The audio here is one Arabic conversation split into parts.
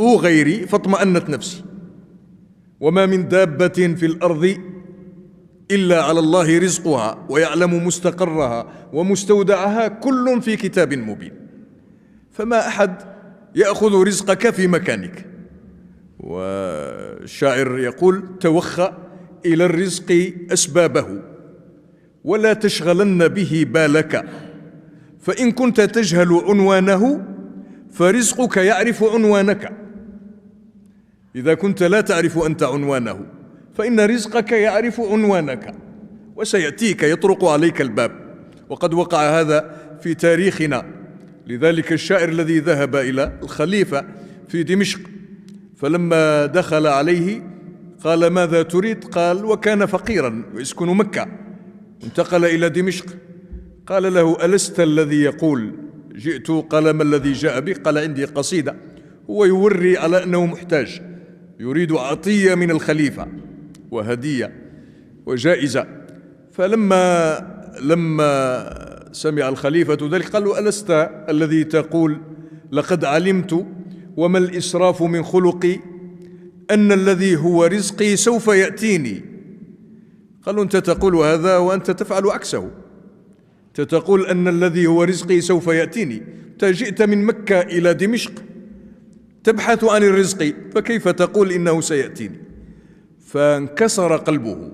يطلبه غيري فاطمأنت نفسي. وما من دابة في الأرض إلا على الله رزقها ويعلم مستقرها ومستودعها كل في كتاب مبين. فما أحد يأخذ رزقك في مكانك. والشاعر يقول: توخى إلى الرزق أسبابه ولا تشغلن به بالك، فإن كنت تجهل عنوانه فرزقك يعرف عنوانك. إذا كنت لا تعرف أنت عنوانه فإن رزقك يعرف عنوانك وسيأتيك يطرق عليك الباب. وقد وقع هذا في تاريخنا. لذلك الشاعر الذي ذهب إلى الخليفة في دمشق فلما دخل عليه قال: ماذا تريد؟ قال: وكان فقيرا ويسكن مكة، انتقل إلى دمشق. قال له: ألست الذي يقول جئت؟ قال: ما الذي جاء بك؟ قال: عندي قصيدة. هو يوري على أنه محتاج، يريد عطية من الخليفة وهدية وجائزة. فلما سمع الخليفة ذلك قال له: ألست الذي تقول لقد علمت وما الإسراف من خلقي أن الذي هو رزقي سوف يأتيني؟ قال له: أنت تقول هذا وأنت تفعل عكسه. أنت تقول أن الذي هو رزقي سوف يأتيني، أنت جئت من مكة إلى دمشق تبحث عن الرزق، فكيف تقول إنه سيأتيني؟ فانكسر قلبه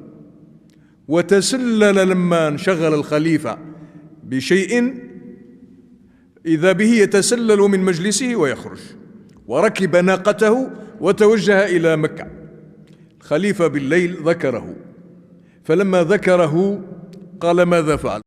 وتسلل. لما انشغل الخليفة بشيء إذا به يتسلل من مجلسه ويخرج، وركب ناقته وتوجه إلى مكة. الخليفة بالليل ذكره، فلما ذكره قال: ماذا فعل؟